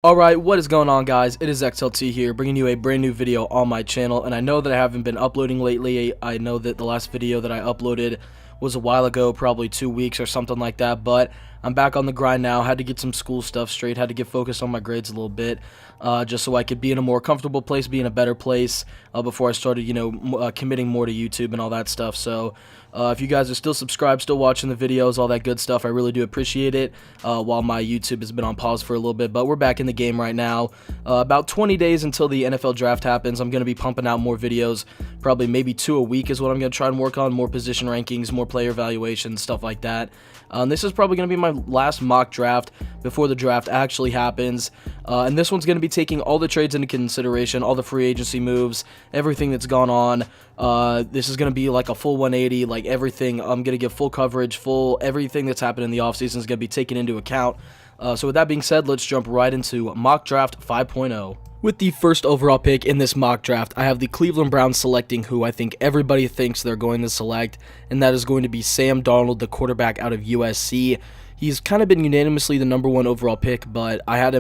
Alright, what is going on, guys? It is XLT here, bringing you a brand new video on my channel, and I know that I haven't been uploading lately. I know that the last video that I uploaded was a while ago, probably 2 weeks or something like that, but I'm back on the grind now. Had to get some school stuff straight, had to get focused on my grades a little bit, just so I could be in a more comfortable place, be in a better place, before I started, committing more to YouTube and all that stuff. So, if you guys are still subscribed, still watching the videos, all that good stuff, I really do appreciate it, while my YouTube has been on pause for a little bit, but we're back in the game right now. About 20 days until the NFL draft happens. I'm going to be pumping out more videos, probably maybe 2 a week is what I'm going to try and work on, more position rankings, more player evaluations, stuff like that. This is probably going to be my last mock draft before the draft actually happens, and this one's going to be taking all the trades into consideration, all the free agency moves, everything that's gone on. This is going to be like a full 180, like everything. I'm going to give full coverage, everything that's happened in the offseason is going to be taken into account. So with that being said, let's jump right into Mock Draft 5.0. With the first overall pick in this mock draft, I have the Cleveland Browns selecting who I think everybody thinks they're going to select, and that is going to be Sam Darnold, the quarterback out of USC. He's kind of been unanimously the #1 overall pick, but I've had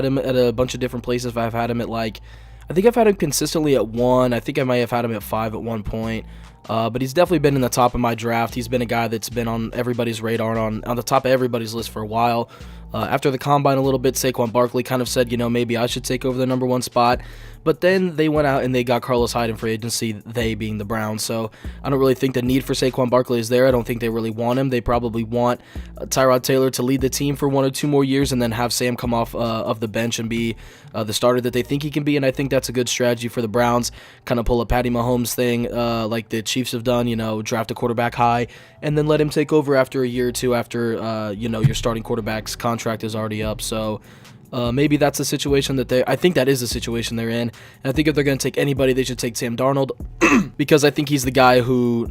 him at a bunch of different places. I've had him at I think I've had him consistently at 1. I think I might have had him at 5 at one point. But he's definitely been in the top of my draft. He's been a guy that's been on everybody's radar, on the top of everybody's list for a while. After the combine a little bit, Saquon Barkley kind of said, maybe I should take over the #1 spot. But then they went out and they got Carlos Hyde in free agency, they being the Browns. So I don't really think the need for Saquon Barkley is there. I don't think they really want him. They probably want Tyrod Taylor to lead the team for 1 or 2 more years and then have Sam come off of the bench and be the starter that they think he can be. And I think that's a good strategy for the Browns. Kind of pull a Patty Mahomes thing like the Chiefs have done, draft a quarterback high and then let him take over after a year or two after, your starting quarterback's contract is already up. So maybe that's a situation that I think that is the situation they're in. And I think if they're going to take anybody, they should take Sam Darnold because I think he's the guy who,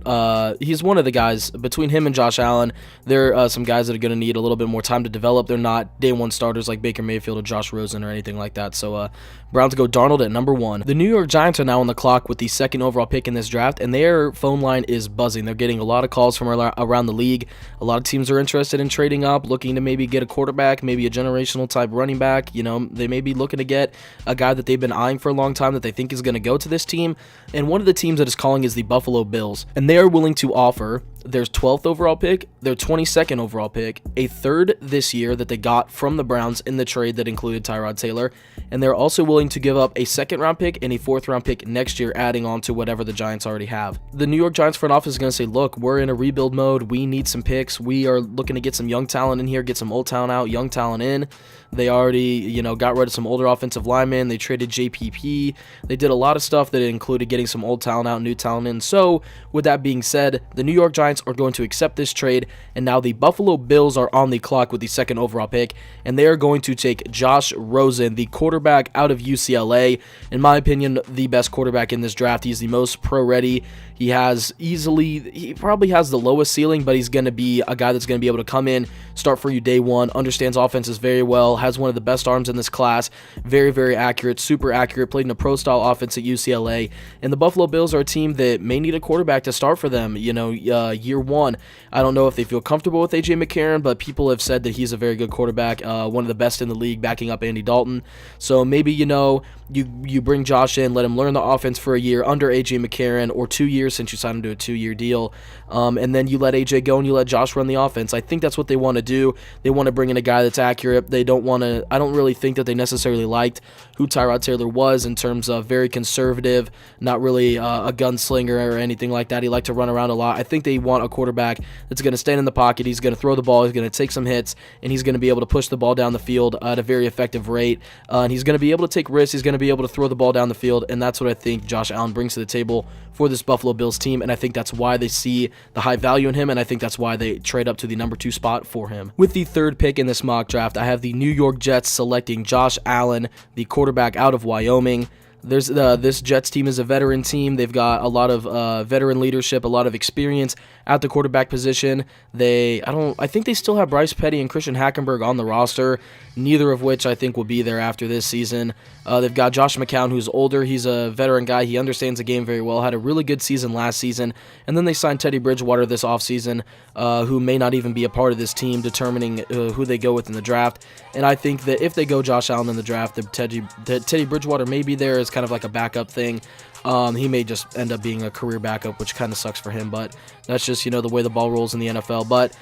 he's one of the guys between him and Josh Allen. They're some guys that are going to need a little bit more time to develop. They're not day one starters like Baker Mayfield or Josh Rosen or anything like that. So, Browns go Darnold at #1. The New York Giants are now on the clock with the 2nd overall pick in this draft, and their phone line is buzzing. They're getting a lot of calls from around the league. A lot of teams are interested in trading up, looking to maybe get a quarterback, maybe a generational type running back. They may be looking to get a guy that they've been eyeing for a long time that they think is going to go to this team. And one of the teams that is calling is the Buffalo Bills. And they are willing to offer their 12th overall pick, their 22nd overall pick, a 3rd this year that they got from the Browns in the trade that included Tyrod Taylor. And they're also willing to give up a 2nd round pick and a 4th round pick next year, adding on to whatever the Giants already have. The New York Giants front office is going to say, look, we're in a rebuild mode. We need some picks. We are looking to get some young talent in here, get some old talent out, young talent in. They already, got rid of some older offensive linemen. They traded JPP. They did a lot of stuff that included getting some old talent out, new talent in. So, with that being said, the New York Giants are going to accept this trade, and now the Buffalo Bills are on the clock with the 2nd overall pick, and they are going to take Josh Rosen, the quarterback out of UCLA. In my opinion, the best quarterback in this draft. He's the most pro-ready. He probably has the lowest ceiling, but he's going to be a guy that's going to be able to come in, start for you day one, understands offenses very well, has one of the best arms in this class, very, very accurate, super accurate, played in a pro-style offense at UCLA, and the Buffalo Bills are a team that may need a quarterback to start for them, year one. I don't know if they feel comfortable with A.J. McCarron, but people have said that he's a very good quarterback, one of the best in the league, backing up Andy Dalton. So maybe, you bring Josh in, let him learn the offense for a year under A.J. McCarron, or 2 years since you signed him to a 2-year deal, and then you let A.J. go and you let Josh run the offense. I think that's what they want to do. They want to bring in a guy that's accurate. I don't really think that they necessarily liked who Tyrod Taylor was in terms of very conservative, not really a gunslinger or anything like that. He liked to run around a lot. I think they want a quarterback that's going to stand in the pocket. He's going to throw the ball. He's going to take some hits, and he's going to be able to push the ball down the field at a very effective rate. And he's going to be able to take risks. He's going to be able to throw the ball down the field, and that's what I think Josh Allen brings to the table for this Buffalo Bills team, and I think that's why they see the high value in him, and I think that's why they trade up to the #2 spot for him. With the 3rd pick in this mock draft, I have the New York Jets selecting Josh Allen, the quarterback out of Wyoming. This Jets team is a veteran team. They've got a lot of veteran leadership, a lot of experience at the quarterback position. I think they still have Bryce Petty and Christian Hackenberg on the roster, neither of which I think will be there after this season. They've got Josh McCown, who's older. He's a veteran guy. He understands the game very well, had a really good season last season. And then they signed Teddy Bridgewater this offseason, who may not even be a part of this team, determining who they go with in the draft. And I think that if they go Josh Allen in the draft, Teddy Bridgewater may be there as kind of like a backup thing. He may just end up being a career backup, which kind of sucks for him, but that's just, the way the ball rolls in the NFL. But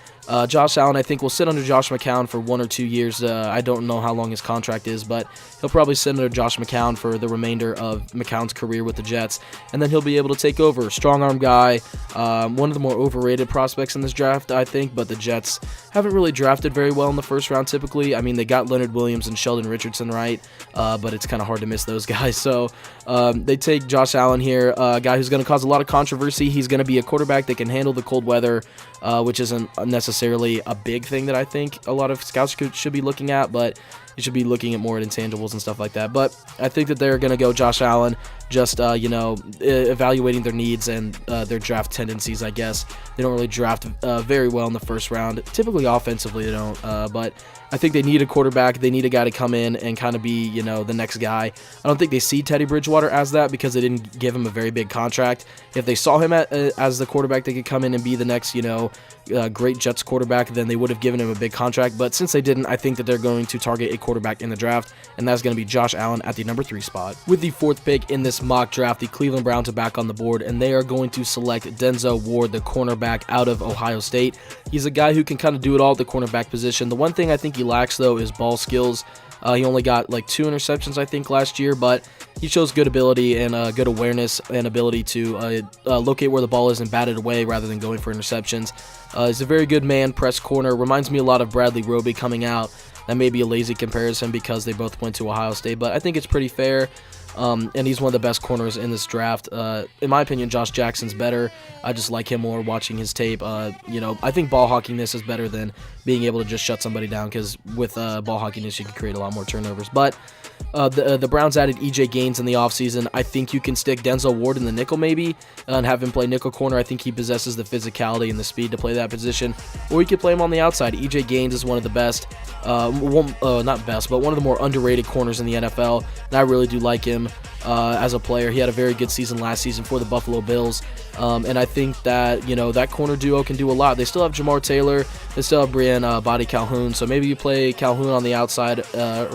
Josh Allen, I think, will sit under Josh McCown for 1 or 2 years. I don't know how long his contract is, but he'll probably sit under Josh McCown for the remainder of McCown's career with the Jets, and then he'll be able to take over. Strong arm guy, one of the more overrated prospects in this draft, I think, but the Jets haven't really drafted very well in the first round typically. I mean, they got Leonard Williams and Sheldon Richardson right, but it's kind of hard to miss those guys. So they take Josh Allen here, a guy who's going to cause a lot of controversy. He's going to be a quarterback that can handle the cold weather, which isn't necessarily a big thing that I think a lot of scouts should be looking at, but you should be looking at more at intangibles and stuff like that. But I think that they're going to go Josh Allen, just, evaluating their needs and their draft tendencies, I guess. They don't really draft very well in the first round. Typically offensively, they don't. But I think they need a quarterback. They need a guy to come in and kind of be, the next guy. I don't think they see Teddy Bridgewater as that because they didn't give him a very big contract. If they saw him as the quarterback that could come in and be the next, great Jets quarterback, then they would have given him a big contract. But since they didn't, I think that they're going to target a quarterback in the draft, and that's going to be Josh Allen at the number 3 spot. With the 4th pick in this mock draft, the Cleveland Browns are back on the board, and they are going to select Denzel Ward, the cornerback out of Ohio State. He's a guy who can kind of do it all at the cornerback position. The one thing I think he lacks, though, is ball skills. He only got like 2 interceptions, I think, last year, but he shows good ability and good awareness and ability to locate where the ball is and bat it away rather than going for interceptions. He's a very good man, press corner. Reminds me a lot of Bradley Roby coming out. That may be a lazy comparison because they both went to Ohio State, but I think it's pretty fair. And he's one of the best corners in this draft. In my opinion, Josh Jackson's better. I just like him more watching his tape. I think ball hawkiness is better than being able to just shut somebody down, because with ball hawkiness, you can create a lot more turnovers. But the Browns added E.J. Gaines in the offseason. I think you can stick Denzel Ward in the nickel maybe and have him play nickel corner. I think he possesses the physicality and the speed to play that position. Or you could play him on the outside. E.J. Gaines is one of the best, not best, but one of the more underrated corners in the NFL, and I really do like him as a player. He had a very good season last season for the Buffalo Bills, and I think that, that corner duo can do a lot. They still have Jamar Taylor. They still have Brian Body Calhoun, so maybe you play Calhoun on the outside.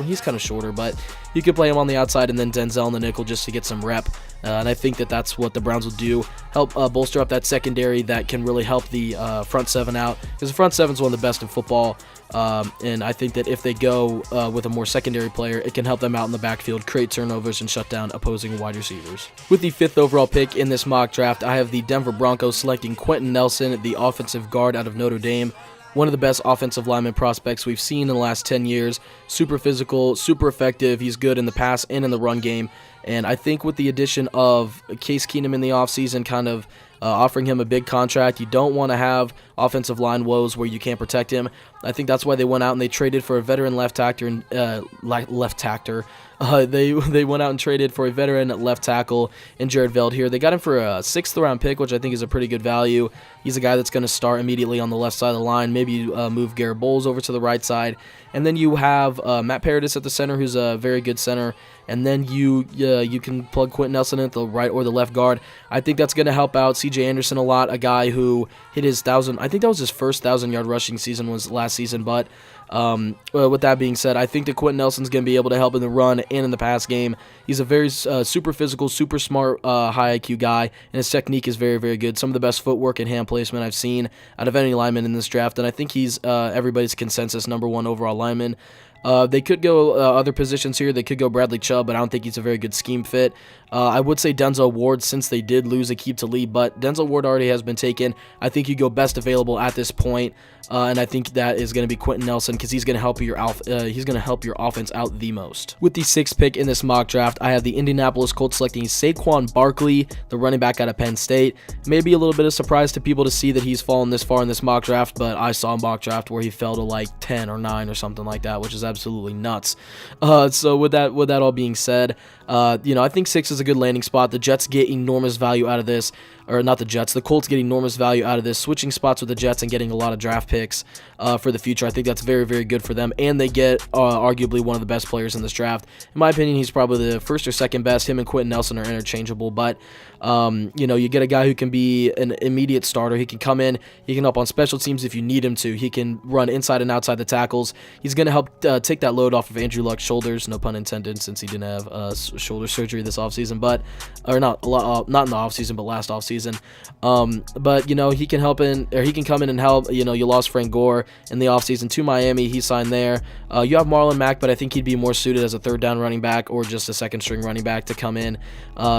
He's kind of shorter, but you could play him on the outside and then Denzel in the nickel just to get some rep. And I think that that's what the Browns will do, help bolster up that secondary that can really help the front seven out, because the front seven is one of the best in football. And I think that if they go with a more secondary player, it can help them out in the backfield, create turnovers, and shut down opposing wide receivers. With the 5th overall pick in this mock draft, I have the Denver Broncos selecting Quentin Nelson, the offensive guard out of Notre Dame. One of the best offensive lineman prospects we've seen in the last 10 years. Super physical, super effective. He's good in the pass and in the run game. And I think with the addition of Case Keenum in the offseason, kind of offering him a big contract, you don't want to have offensive line woes where you can't protect him. I think that's why they went out and they traded for a veteran left tackle. They went out and traded for a veteran left tackle in Jared Veldheer. They got him for a 6th round pick, which I think is a pretty good value. He's a guy that's going to start immediately on the left side of the line. Maybe you move Garrett Bowles over to the right side. And then you have Matt Paradis at the center, who's a very good center. And then you can plug Quentin Nelson at the right or the left guard. I think that's going to help out C.J. Anderson a lot, a guy who hit his 1,000. I think that was his first 1,000-yard rushing season was last season. But with that being said, I think that Quentin Nelson's going to be able to help in the run and in the pass game. He's a very super physical, super smart, high IQ guy, and his technique is very, very good. Some of the best footwork and hand placement I've seen out of any lineman in this draft, and I think he's everybody's consensus #1 overall lineman. They could go other positions here. They could go Bradley Chubb, but I don't think he's a very good scheme fit. I would say Denzel Ward, since they did lose Aqib Talib, but Denzel Ward already has been taken. I think you go best available at this point, and I think that is going to be Quentin Nelson, because he's going to help your offense out the most. With the 6th pick in this mock draft, I have the Indianapolis Colts selecting Saquon Barkley, the running back out of Penn State. Maybe a little bit of surprise to people to see that he's fallen this far in this mock draft, but I saw a mock draft where he fell to like 10 or 9 or something like that, which is absolutely nuts. So with that all being said, I think 6 is a good landing spot. The Jets get enormous value out of this, or not the Jets, the Colts get enormous value out of this, switching spots with the Jets and getting a lot of draft picks for the future. I think that's very, very good for them, and they get arguably one of the best players in this draft. In my opinion, he's probably the first or second best. Him and Quentin Nelson are interchangeable, but you get a guy who can be an immediate starter. He can come in, he can help on special teams if you need him to. He can run inside and outside the tackles. He's going to help take that load off of Andrew Luck's shoulders, no pun intended, since he didn't have shoulder surgery this offseason, not in the offseason, but last offseason. He can he can come in and help. You lost Frank Gore in the offseason to Miami. He signed there. You have Marlon Mack, but I think he'd be more suited as a third down running back or just a second string running back to come in,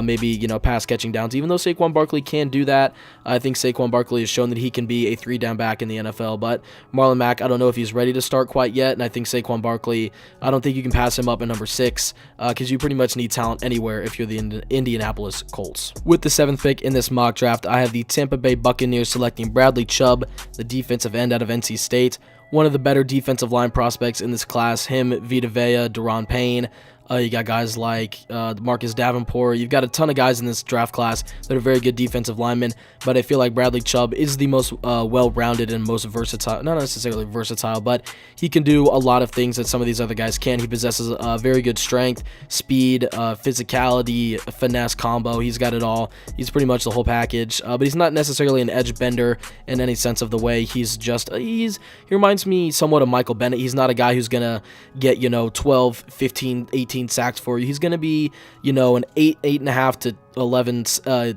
maybe, pass catching downs. Even though Saquon Barkley can do that, I think Saquon Barkley has shown that he can be a 3-down back in the NFL, but Marlon Mack, I don't know if he's ready to start quite yet, and I think Saquon Barkley, I don't think you can pass him up at number 6, because you pretty much need talent anywhere if you're the Indianapolis Colts. With the 7th pick in this mock draft, I have the Tampa Bay Buccaneers selecting Bradley Chubb, the defensive end out of NC State. One of the better defensive line prospects in this class, him, Vita Vea, Daron Payne. You got guys like Marcus Davenport. You've got a ton of guys in this draft class that are very good defensive linemen, but I feel like Bradley Chubb is the most well-rounded and most versatile, not necessarily versatile, but he can do a lot of things that some of these other guys can. He possesses very good strength, speed, physicality, finesse combo. He's got it all. He's pretty much the whole package, but he's not necessarily an edge bender in any sense of the way. He's just, he reminds me somewhat of Michael Bennett. He's not a guy who's going to get, 12, 15, 18 sacks for you. He's going to be, an 8.5 to 11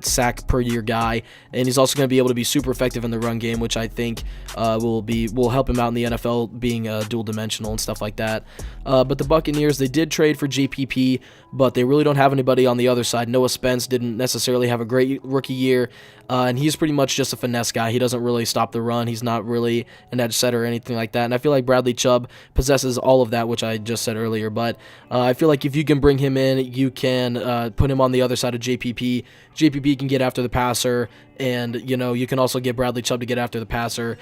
sack per year guy, and he's also going to be able to be super effective in the run game, which I think will help him out in the NFL, being dual dimensional and stuff like that. But the Buccaneers, they did trade for JPP, but they really don't have anybody on the other side. Noah Spence didn't necessarily have a great rookie year, and he's pretty much just a finesse guy. He doesn't really stop the run. He's not really an edge setter or anything like that, and I feel like Bradley Chubb possesses all of that, which I just said earlier, but I feel like if you can bring him in, you can put him on the other side of JPP. JPP can get after the passer, and you can also get Bradley Chubb to get after the passer.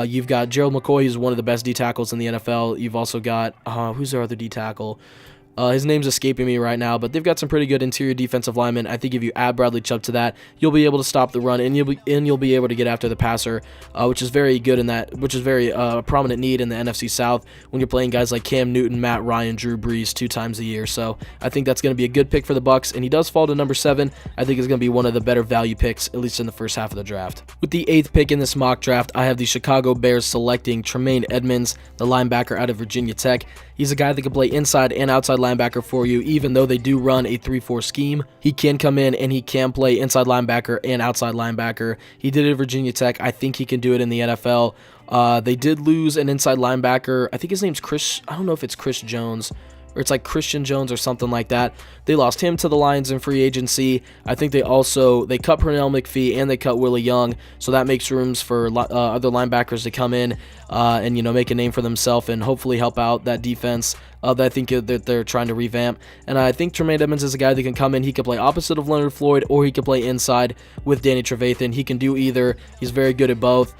You've got Gerald McCoy, who's one of the best D tackles in the NFL. You've also got who's their other D tackle? His name's escaping me right now, but they've got some pretty good interior defensive linemen. I think if you add Bradley Chubb to that, you'll be able to stop the run, and you'll be able to get after the passer, which is very good in that, which is very prominent need in the NFC South when you're playing guys like Cam Newton, Matt Ryan, Drew Brees 2 times a year. So I think that's going to be a good pick for the Bucs, and he does fall to number 7. I think it's going to be one of the better value picks, at least in the first half of the draft. With the 8th pick in this mock draft, I have the Chicago Bears selecting Tremaine Edmonds, the linebacker out of Virginia Tech. He's a guy that can play inside and outside linebacker for you, even though they do run a 3-4 scheme. He can come in and he can play inside linebacker and outside linebacker. He did it at Virginia Tech. I think he can do it in the NFL. They did lose an inside linebacker. I think his name's Chris. I don't know if it's Chris Jones, or it's like Christian Jones or something like that. They lost him to the Lions in free agency. I think they cut Pernell McPhee and they cut Willie Young, so that makes rooms for other linebackers to come in and make a name for themselves and hopefully help out that defense that I think that they're trying to revamp. And I think Tremaine Edmonds is a guy that can come in. He can play opposite of Leonard Floyd, or he can play inside with Danny Trevathan. He can do either. He's very good at both.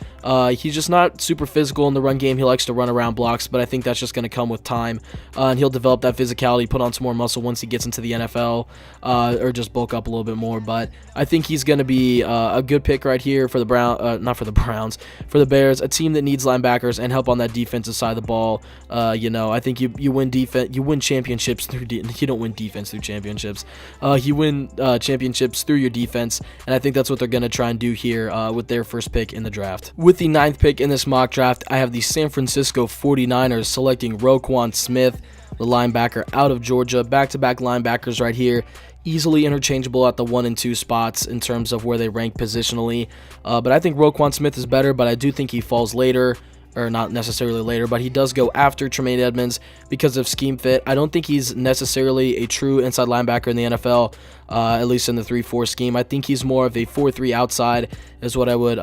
He's just not super physical in the run game. He likes to run around blocks, but I think that's just going to come with time, and he'll develop that physicality, put on some more muscle once he gets into the NFL, or just bulk up a little bit more. But I think he's going to be a good pick right here for the not for the Browns, for the Bears, a team that needs linebackers and help on that defensive side of the ball. I think you win defense, you win championships through you don't win defense through championships. You win championships through your defense, and I think that's what they're going to try and do here with their first pick in the draft. With the 9th pick in this mock draft, I have the San Francisco 49ers selecting Roquan Smith, the linebacker out of Georgia. Back-to-back linebackers right here, easily interchangeable at the 1 and 2 spots in terms of where they rank positionally. But I think Roquan Smith is better, but I do think he falls later, or not necessarily later, but he does go after Tremaine Edmonds because of scheme fit. I don't think he's necessarily a true inside linebacker in the NFL. at least in the 3-4 scheme. I think he's more of a 4-3 outside is what I would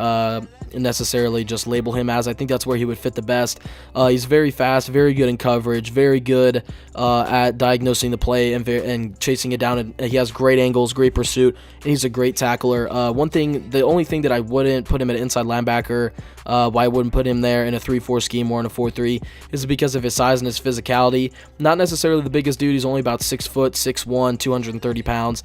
necessarily just label him as. I think that's where he would fit the best. He's very fast, very good in coverage, very good at diagnosing the play and chasing it down. And he has great angles, great pursuit, and he's a great tackler. The only thing that I wouldn't put him at inside linebacker, why I wouldn't put him there in a 3-4 scheme or in a 4-3, is because of his size and his physicality. Not necessarily the biggest dude. He's only about 6 foot, 6'1", 230 pounds.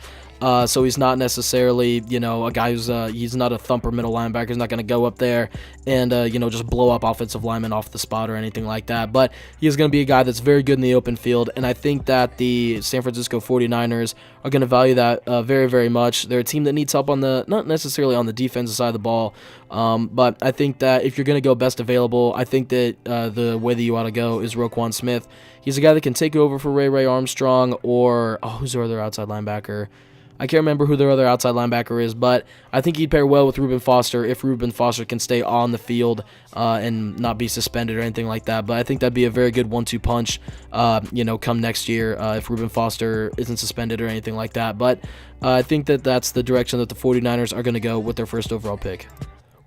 So he's not necessarily, a guy who's he's not a thumper middle linebacker. He's not going to go up there and just blow up offensive linemen off the spot or anything like that. But he is going to be a guy that's very good in the open field, and I think that the San Francisco 49ers are going to value that very, very much. They're a team that needs help not necessarily on the defensive side of the ball, but I think that if you're going to go best available, I think that the way that you ought to go is Roquan Smith. He's a guy that can take over for Ray Armstrong, or who's their other outside linebacker? I can't remember who their other outside linebacker is, but I think he'd pair well with Reuben Foster if Reuben Foster can stay on the field and not be suspended or anything like that. But I think that'd be a very good 1-2 punch, come next year if Reuben Foster isn't suspended or anything like that. But I think that that's the direction that the 49ers are going to go with their first overall pick.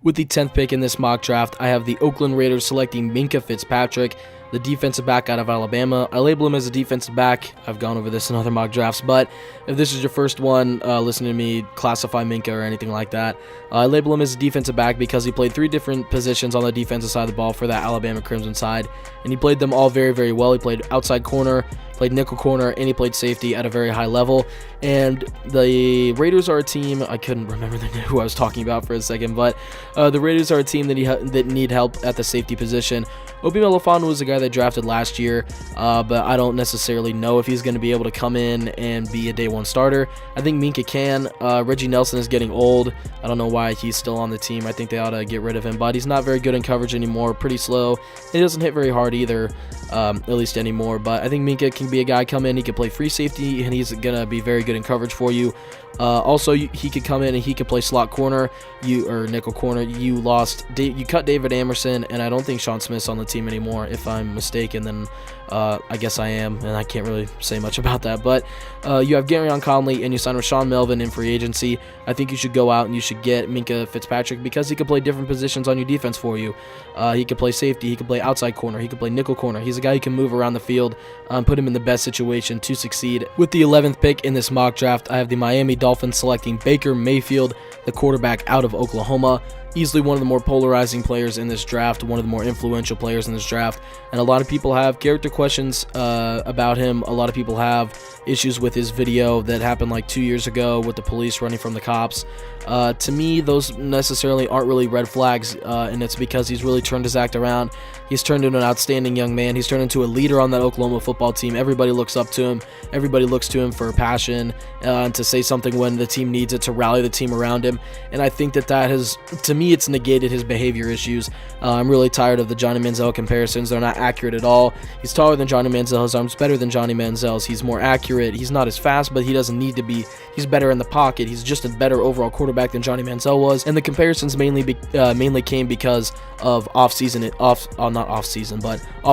With the 10th pick in this mock draft, I have the Oakland Raiders selecting Minkah Fitzpatrick, the defensive back out of Alabama. I label him as a defensive back. I've gone over this in other mock drafts, but if this is your first one, listen to me classify Minkah or anything like that. I label him as a defensive back because he played 3 different positions on the defensive side of the ball for that Alabama Crimson side, and he played them all very, very well. He played outside corner, played nickel corner, and he played safety at a very high level. And the Raiders are a team, I couldn't remember who I was talking about for a second, but the Raiders are a team that need help at the safety position. Obi Melifonwu was a guy they drafted last year, but I don't necessarily know if he's going to be able to come in and be a day one starter. I think Minkah can. Reggie Nelson is getting old. I don't know why he's still on the team. I think they ought to get rid of him, but he's not very good in coverage anymore, pretty slow. He doesn't hit very hard either, at least anymore, but I think Minkah can be a guy come in, he can play free safety, and he's going to be very good in coverage for you. Also, he could come in and he could play slot corner, or nickel corner. You cut David Amerson, and I don't think Sean Smith's on the team anymore. If I'm mistaken, then I guess I am, and I can't really say much about that. But you have Garyon Conley, and you sign Rashawn Melvin in free agency. I think you should go out and you should get Minkah Fitzpatrick because he could play different positions on your defense for you. He could play safety, he could play outside corner, he could play nickel corner. He's a guy who can move around the field, put him in the best situation to succeed. With the 11th pick in this mock draft, I have the Miami Dolphins selecting Baker Mayfield, the quarterback out of Oklahoma. Easily one of the more polarizing players in this draft, one of the more influential players in this draft, and a lot of people have character questions about him. A lot of people have issues with his video that happened like 2 years ago with the police running from the cops. To me, those necessarily aren't really red flags, and it's because he's really turned his act around. He's turned into an outstanding young man. He's turned into a leader on that Oklahoma football team. Everybody looks up to him. Everybody looks to him for passion, and to say something when the team needs it, to rally the team around him. And I think that has, to me, it's negated his behavior issues. I'm really tired of the Johnny Manziel comparisons. They're not accurate at all. He's taller than Johnny Manziel. His arm's better than Johnny Manziel's. He's more accurate. He's not as fast, but he doesn't need to be. He's better in the pocket. He's just a better overall quarterback than Johnny Manziel was. And the comparisons mainly came because of off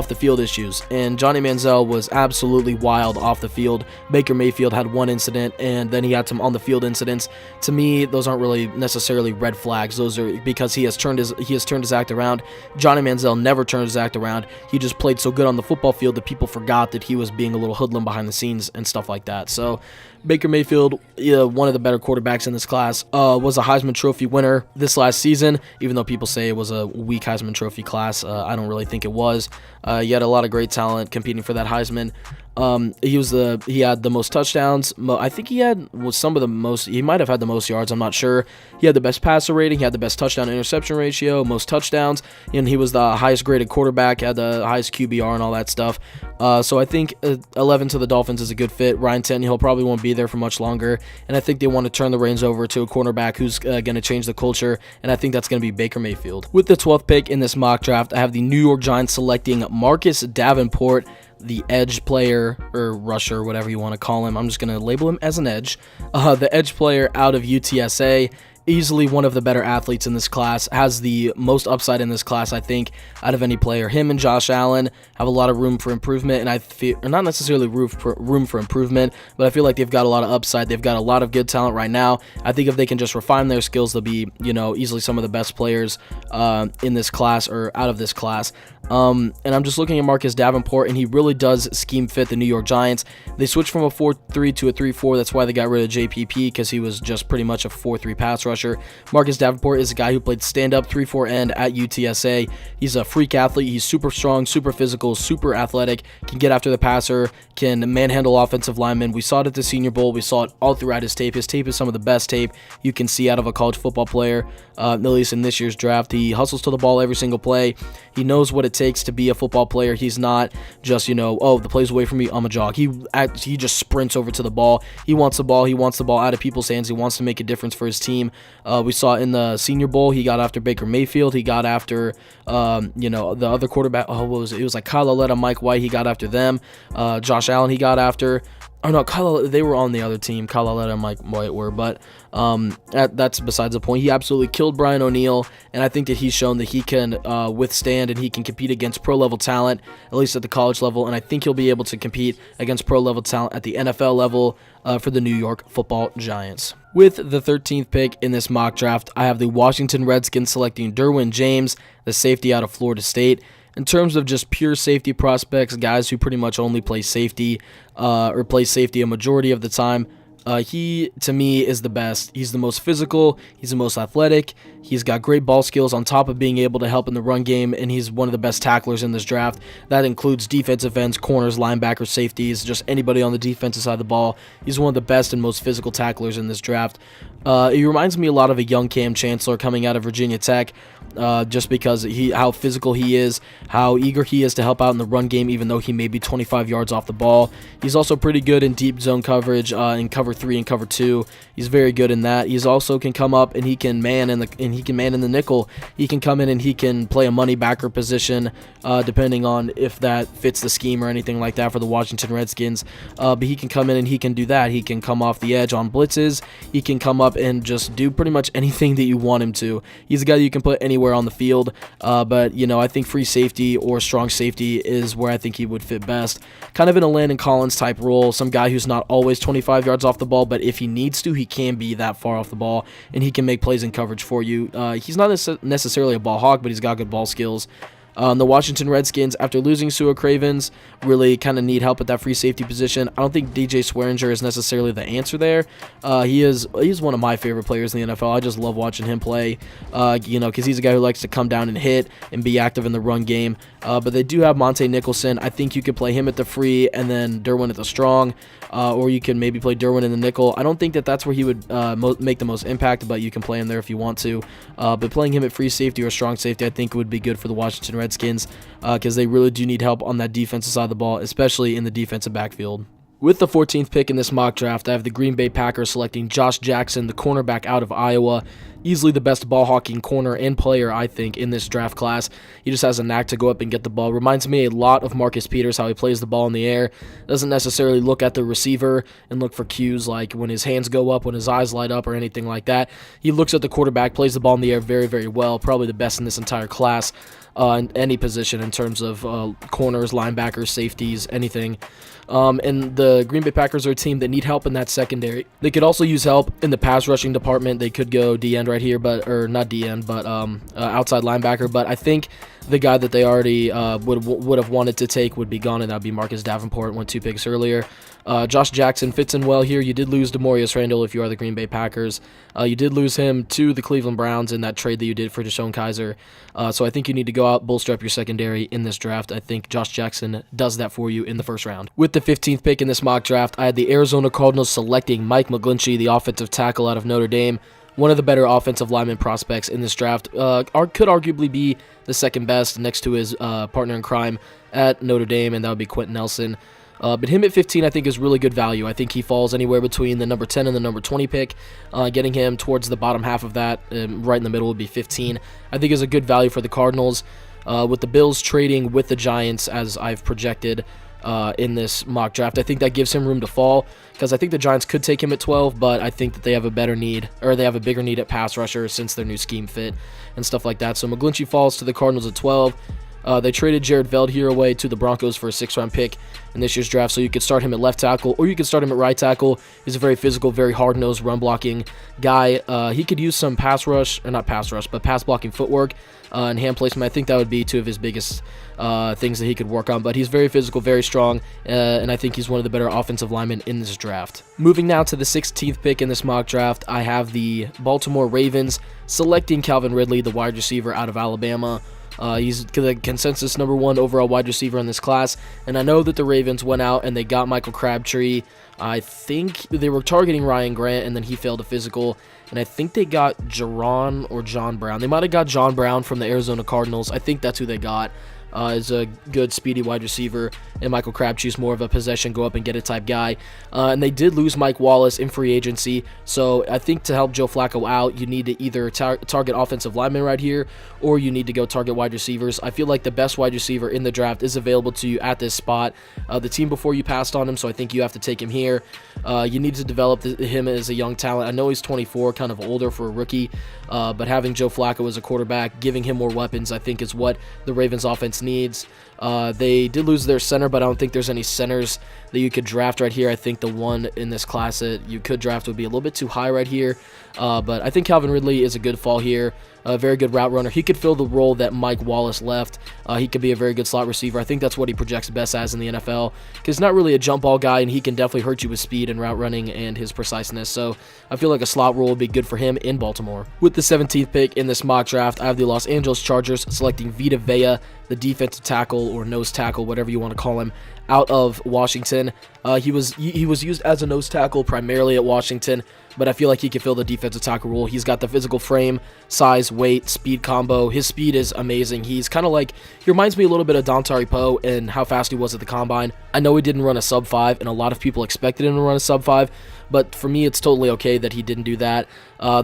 the field issues. And Johnny Manziel was absolutely wild off the field. Baker Mayfield had one incident, and then he had some on the field incidents. To me, those aren't really necessarily red flags. Those are because he has turned his act around. Johnny Manziel never turned his act around. He just played so good on the football field that people forgot that he was being a little hoodlum behind the scenes and stuff like that. So Baker Mayfield, one of the better quarterbacks in this class, was a Heisman Trophy winner this last season, even though people say it was a weak Heisman Trophy class. I don't really think it was. He had a lot of great talent competing for that Heisman. He had the most touchdowns. I think he might have had the most yards. I'm not sure. He had the best passer rating. He had the best touchdown interception ratio, most touchdowns, and he was the highest graded quarterback, had the highest QBR and all that stuff. So I think 11 to the Dolphins is a good fit. Ryan Tannehill probably won't be there for much longer, and I think they want to turn the reins over to a cornerback who's going to change the culture, and I think that's going to be Baker Mayfield. With the 12th pick in this mock draft, I have the New York Giants selecting Marcus Davenport, the edge player, or rusher, whatever you want to call him. I'm just going to label him as an edge. The edge player out of UTSA. easily one of the better athletes in this class, has the most upside in this class, I think, out of any player. Him and Josh Allen have a lot of room for improvement, and I feel, or not necessarily room for improvement, but I feel like they've got a lot of upside. They've got a lot of good talent right now. I think if they can just refine their skills, they'll be, easily some of the best players in this class or out of this class. And I'm just looking at Marcus Davenport, and he really does scheme fit the New York Giants. They switched from a 4-3 to a 3-4. That's why they got rid of JPP, because he was just pretty much a 4-3 pass rusher. Marcus Davenport is a guy who played stand-up 3-4 end at UTSA. He's a freak athlete. He's super strong, super physical, super athletic, can get after the passer, can manhandle offensive linemen. We saw it at the Senior Bowl. We saw it all throughout his tape. His tape is some of the best tape you can see out of a college football player, at least in this year's draft. He hustles to the ball every single play. He knows what it takes to be a football player. He's not just, oh, the play's away from me, I'm a jog. He just sprints over to the ball. He wants the ball. He wants the ball out of people's hands. He wants to make a difference for his team. We saw in the Senior Bowl, he got after Baker Mayfield. He got after, the other quarterback. Oh, what was it? It was like Kyle Lauletta, Mike White. He got after them. Josh Allen, he got after. Oh no, they were on the other team. Kyle Lauletta and Mike White were, but that's besides the point. He absolutely killed Brian O'Neill, and I think that he's shown that he can withstand and he can compete against pro-level talent, at least at the college level, and I think he'll be able to compete against pro-level talent at the NFL level for the New York Football Giants. With the 13th pick in this mock draft, I have the Washington Redskins selecting Derwin James, the safety out of Florida State. In terms of just pure safety prospects, guys who pretty much only play safety or play safety a majority of the time, he, to me, is the best. He's the most physical. He's the most athletic. He's got great ball skills on top of being able to help in the run game, and he's one of the best tacklers in this draft. That includes defensive ends, corners, linebackers, safeties, just anybody on the defensive side of the ball. He's one of the best and most physical tacklers in this draft. He reminds me a lot of a young Cam Chancellor coming out of Virginia Tech, just because how physical he is, how eager he is to help out in the run game, even though he may be 25 yards off the ball. He's also pretty good in deep zone coverage, in cover 3 and cover 2. He's very good in that. He's also can come up and he can man in the nickel. He can come in and he can play a money backer position, depending on if that fits the scheme or anything like that for the Washington Redskins. But he can come in and he can do that. He can come off the edge on blitzes. He can come up and just do pretty much anything that you want him to. He's a guy that you can put anywhere on the field. But I think free safety or strong safety is where I think he would fit best. Kind of in a Landon Collins type role, some guy who's not always 25 yards off the ball, but if he needs to, he can be that far off the ball, and he can make plays in coverage for you. He's not necessarily a ball hawk, but he's got good ball skills. The Washington Redskins, after losing Sua Cravens, really kind of need help at that free safety position. I don't think DJ Swearinger is necessarily the answer there. He's one of my favorite players in the NFL. I just love watching him play, because he's a guy who likes to come down and hit and be active in the run game. But they do have Monte Nicholson. I think you could play him at the free and then Derwin at the strong, or you can maybe play Derwin in the nickel. I don't think that that's where he would make the most impact, but you can play him there if you want to. But playing him at free safety or strong safety, I think would be good for the Washington Redskins, because they really do need help on that defensive side of the ball, especially in the defensive backfield. With the 14th pick in this mock draft, I have the Green Bay Packers selecting Josh Jackson, the cornerback out of Iowa. Easily the best ball hawking corner and player, I think, in this draft class. He just has a knack to go up and get the ball. Reminds me a lot of Marcus Peters, how he plays the ball in the air. Doesn't necessarily look at the receiver and look for cues like when his hands go up, when his eyes light up, or anything like that. He looks at the quarterback, plays the ball in the air very, very well. Probably the best in this entire class. In any position in terms of corners, linebackers, safeties, anything. And the Green Bay Packers are a team that need help in that secondary. They could also use help in the pass rushing department. They could go D-end right here, or not D-end, but outside linebacker. But I think the guy that they already would have wanted to take would be gone, and that would be Marcus Davenport. Went 2 picks earlier. Josh Jackson fits in well here. You did lose Demorius Randall if you are the Green Bay Packers. You did lose him to the Cleveland Browns in that trade that you did for Deshaun Kaiser. So I think you need to go out, bolster up your secondary in this draft. I think Josh Jackson does that for you in the first round. With the 15th pick in this mock draft, I had the Arizona Cardinals selecting Mike McGlinchey, the offensive tackle out of Notre Dame. One of the better offensive lineman prospects in this draft. Could arguably be the second best next to his partner in crime at Notre Dame, and that would be Quentin Nelson. But him at 15, I think, is really good value. I think he falls anywhere between the number 10 and the number 20 pick. Getting him towards the bottom half of that, right in the middle, would be 15. I think is a good value for the Cardinals. With the Bills trading with the Giants, as I've projected, in this mock draft. I think that gives him room to fall because I think the Giants could take him at 12, but I think that they have a better need, or they have a bigger need at pass rusher since their new scheme fit and stuff like that. So McGlinchey falls to the Cardinals at 12. They traded Jared Veldheer away to the Broncos for a 6th-round pick in this year's draft, so you could start him at left tackle or you could start him at right tackle. He's a very physical, very hard-nosed, run-blocking guy. He could use some pass blocking footwork and hand placement. I think that would be two of his biggest things that he could work on, but he's very physical, very strong, and I think he's one of the better offensive linemen in this draft. Moving now to the 16th pick in this mock draft, I have the Baltimore Ravens selecting Calvin Ridley, the wide receiver out of Alabama. He's the consensus #1 overall wide receiver in this class, and I know that the Ravens went out and they got Michael Crabtree. I think they were targeting Ryan Grant, and then he failed a physical, and I think they got Jaron or John Brown. They might have got John Brown from the Arizona Cardinals. I think that's who they got. Is a good, speedy wide receiver, and Michael Crabtree's more of a possession, go up and get it type guy. And they did lose Mike Wallace in free agency, so I think to help Joe Flacco out, you need to either target offensive linemen right here, or you need to go target wide receivers. I feel like the best wide receiver in the draft is available to you at this spot. The team before you passed on him, so I think you have to take him here. You need to develop him as a young talent. I know he's 24, kind of older for a rookie, but having Joe Flacco as a quarterback, giving him more weapons, I think is what the Ravens offense needs. They did lose their center, but I don't think there's any centers that you could draft right here. I think the one in this class that you could draft would be a little bit too high right here, but I think Calvin Ridley is a good fall here. A very good route runner. He could fill the role that Mike Wallace left. He could be a very good slot receiver. I think that's what he projects best as in the NFL, because he's not really a jump ball guy, and he can definitely hurt you with speed and route running and his preciseness. So I feel like a slot role would be good for him in Baltimore. With the 17th pick in this mock draft, I have the Los Angeles Chargers selecting Vita Vea, the defensive tackle or nose tackle, whatever you want to call him, out of Washington. He was used as a nose tackle primarily at Washington, but I feel like he can fill the defensive tackle role. He's got the physical frame, size, weight, speed combo. His speed is amazing. He's kind of like, he reminds me a little bit of Dontari Poe and how fast he was at the combine. I know he didn't run a sub 5, and a lot of people expected him to run a sub 5, but for me, it's totally okay that he didn't do that.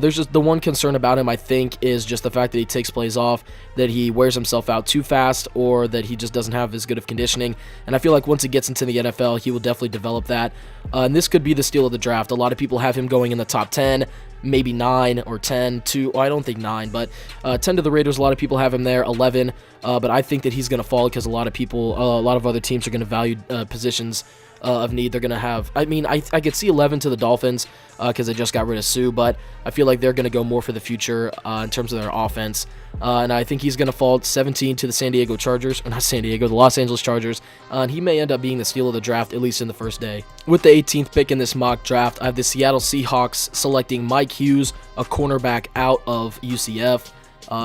There's just the one concern about him, I think, is just the fact that he takes plays off, that he wears himself out too fast, or that he just doesn't have as good of conditioning. And I feel like once he gets into the NFL, he will definitely develop that. And this could be the steal of the draft. A lot of people have him going in the top 10, maybe 9 or 10 to, I don't think 9, but 10 to the Raiders. A lot of people have him there, 11, but I think that he's going to fall because a lot of other teams are going to value positions of need. They're going to have, I could see 11 to the Dolphins because they just got rid of Sue, but I feel like they're going to go more for the future in terms of their offense. And I think he's going to fall 17 to the San Diego Chargers, or not San Diego, the Los Angeles Chargers, and he may end up being the steal of the draft, at least in the first day. With the 18th pick in this mock draft, I have the Seattle Seahawks selecting Mike Hughes, a cornerback out of UCF.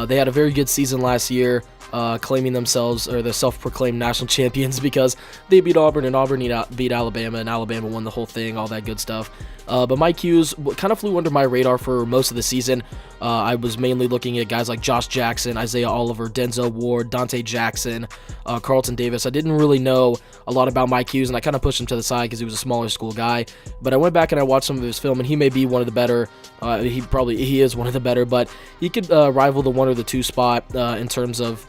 They had a very good season last year, claiming themselves, or the self-proclaimed national champions, because they beat Auburn, and Auburn beat Alabama, and Alabama won the whole thing, all that good stuff. But Mike Hughes kind of flew under my radar for most of the season. I was mainly looking at guys like Josh Jackson, Isaiah Oliver, Denzel Ward, Dante Jackson, Carlton Davis. I didn't really know a lot about Mike Hughes, and I kind of pushed him to the side because he was a smaller school guy. But I went back and I watched some of his film, and he may be one of the better. He is one of the better, but he could rival the 1 or the 2 spot in terms of